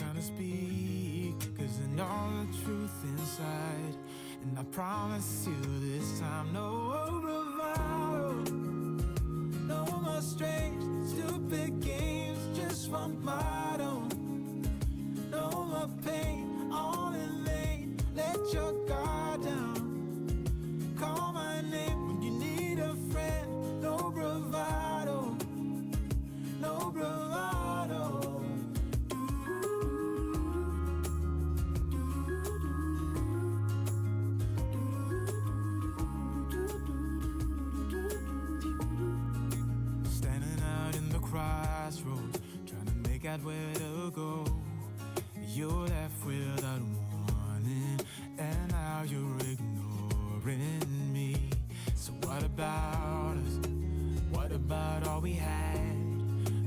time to speak, 'cause I know the truth inside. And I promise you this time, no bravado, no more strange, stupid games, just one motto. No more pain, all in vain, let your guard down. Call my name when you need a friend, no bravado, no bravado. Standing out in the crossroads, trying to make out where to go. You're left without warning, and now you're ignoring me. So what about us? What about all we had?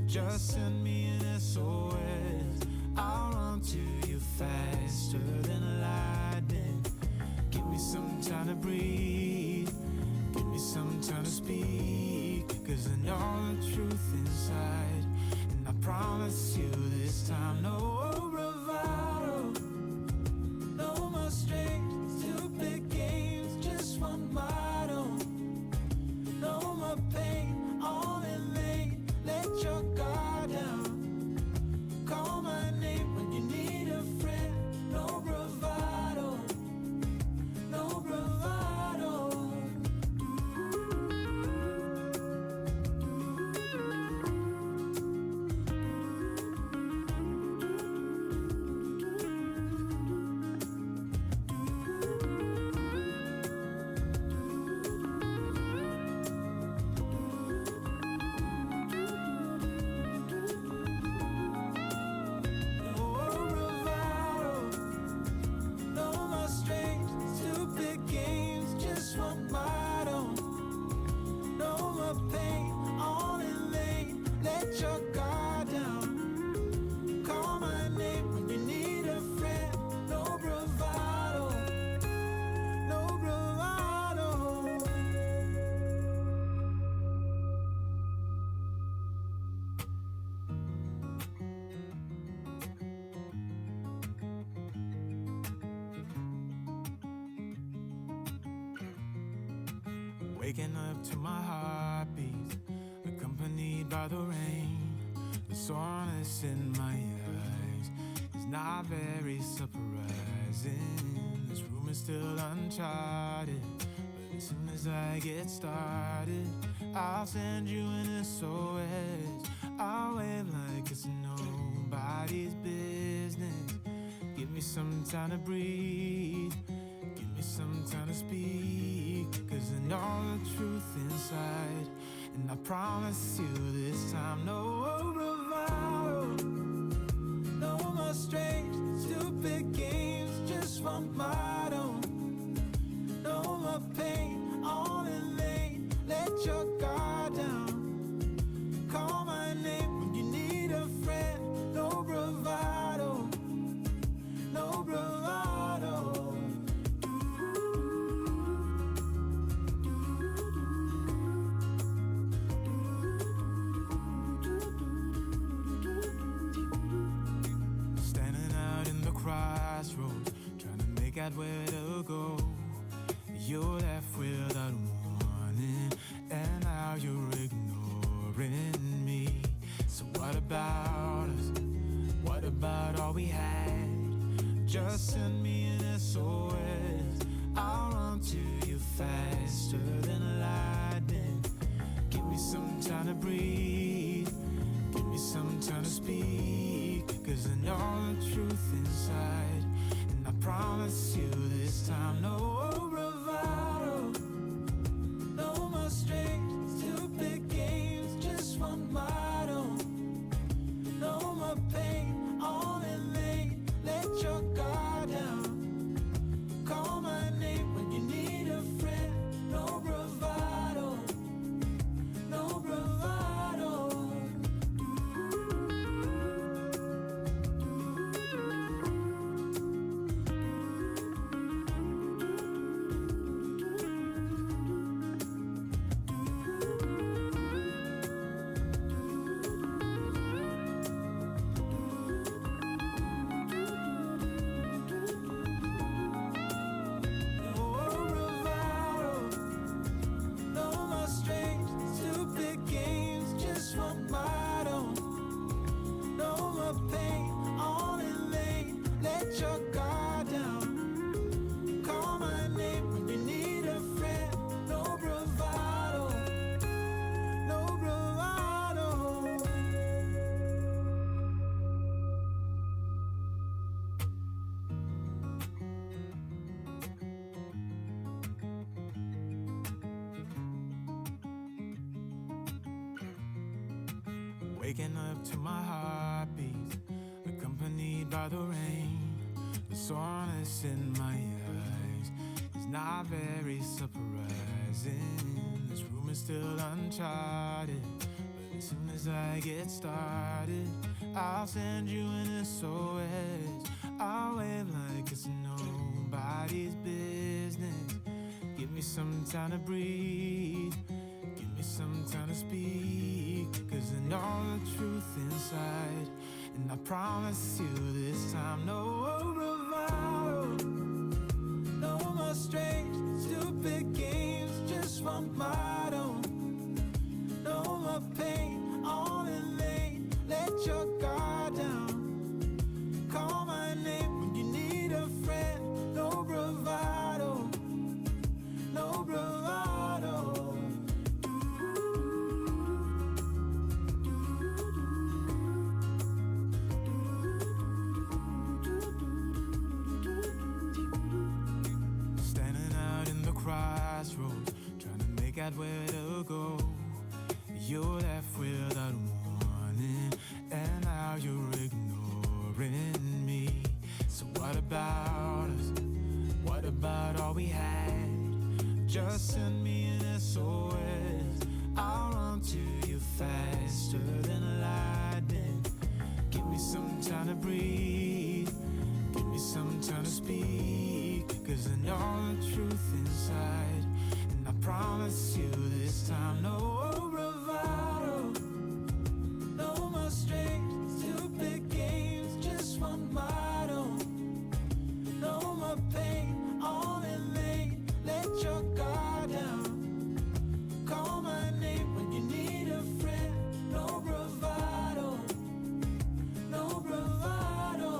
Just send me an SOS, I'll run to you faster than lightning. Give me some time to breathe, give me some time to speak, 'cause I know the truth inside. And I promise you this time, no bravado, no more strange, stupid games, just one motto. No more pain, all in vain, let your guard down. Call my name when you need a friend, no bravado, no bravado. Waking up to my heartbeats, accompanied by the rain. The soreness in my eyes is not very surprising. This room is still uncharted, but as soon as I get started, I'll send you an SOS. I'll wave like it's nobody's business. Give me some time to breathe, give me some time to speak, 'cause I know the truth inside. And I promise you this time, no bravado, no more strange, stupid games, just one motto. No more pain, all in vain, let your guard down. Call my name when you need a friend, no bravado, no bravado. Crossroads, trying to make out where to go. You're left without warning, and now you're ignoring me. So what about us? What about all we had? Just send me an SOS, I'll run to you faster than lightning. Give me some time to breathe, give me some time to speak, 'cause I know the truth inside. And I promise you this time, no bravado, no more strange, stupid games, just one motto. No more pain, all in vain, let your guard down. Call my name when you need a friend, no bravado, no bravado. let your guard down. Call my name when you need a friend. No bravado, no bravado. Waking up to my heartbeats, accompanied by the rain. The soreness in my eyes is not very surprising. This room is still uncharted, but as soon as I get started, I'll send you an SOS. I'll wave like it's nobody's business. Give me some time to breathe, give me some time to speak, 'cause I know the truth inside. And I promise you this time, no bravado, no more strange, stupid games, just one motto. No more pain, all in vain, let your guard down. Call my name when you need a friend. No bravado, no bravado. Crossroads, trying to make out where to go. You're left without warning, and now you're ignoring me. So what about us? What about all we had? Just send me an SOS. I'll run to you faster than lightning. Give me some time to breathe, give me some time to speak, 'cause I know the truth inside. And I promise you this time, no bravado, no more strange, stupid games, just one motto. No more pain, all in vain, let your guard down. Call my name when you need a friend. No bravado, no bravado.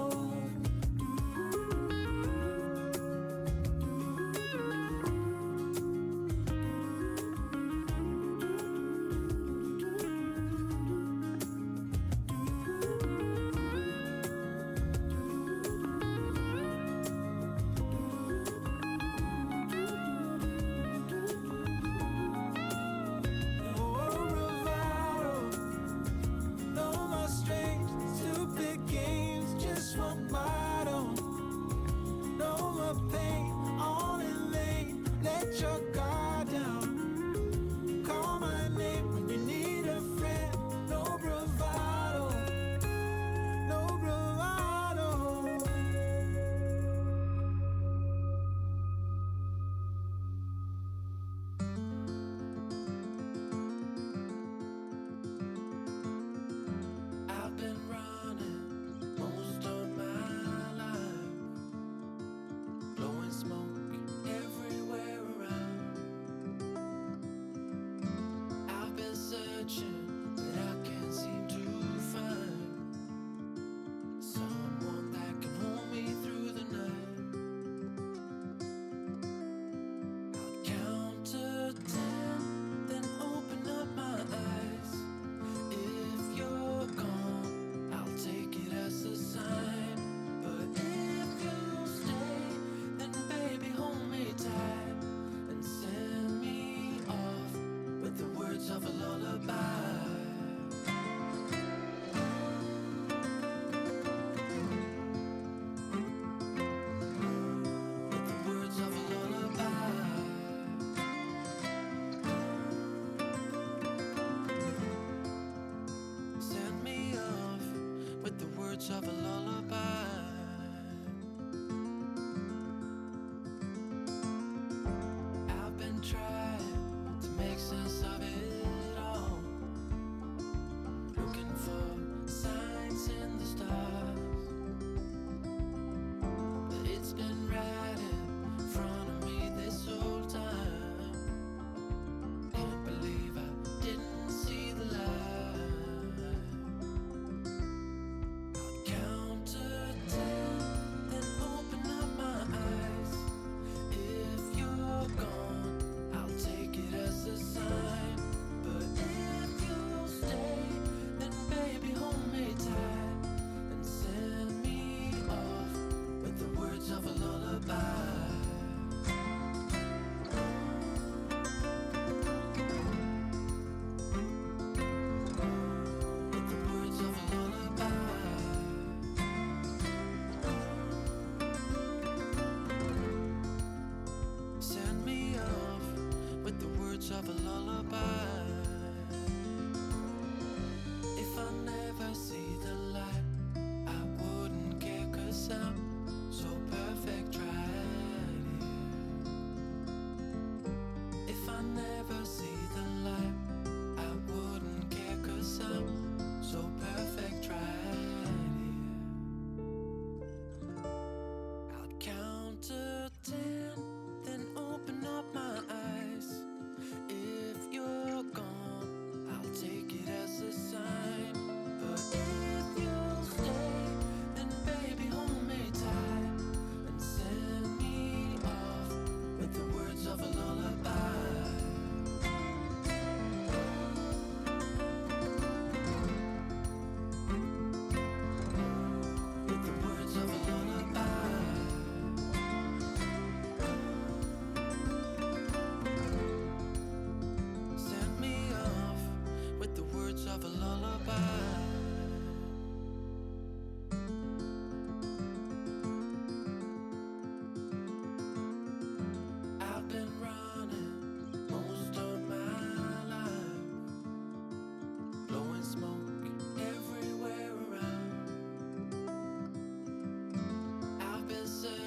Count to 10.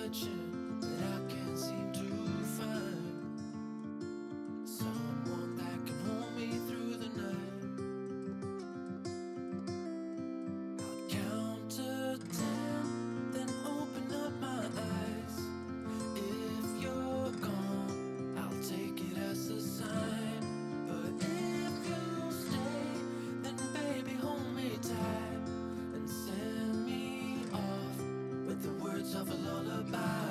searching, but I can't seem to find someone that can hold me through the night. I'll count to 10, then open up my eyes. If you're gone, I'll take it as a sign. But if you stay, then baby hold me tight and send me off with the words of a lullaby.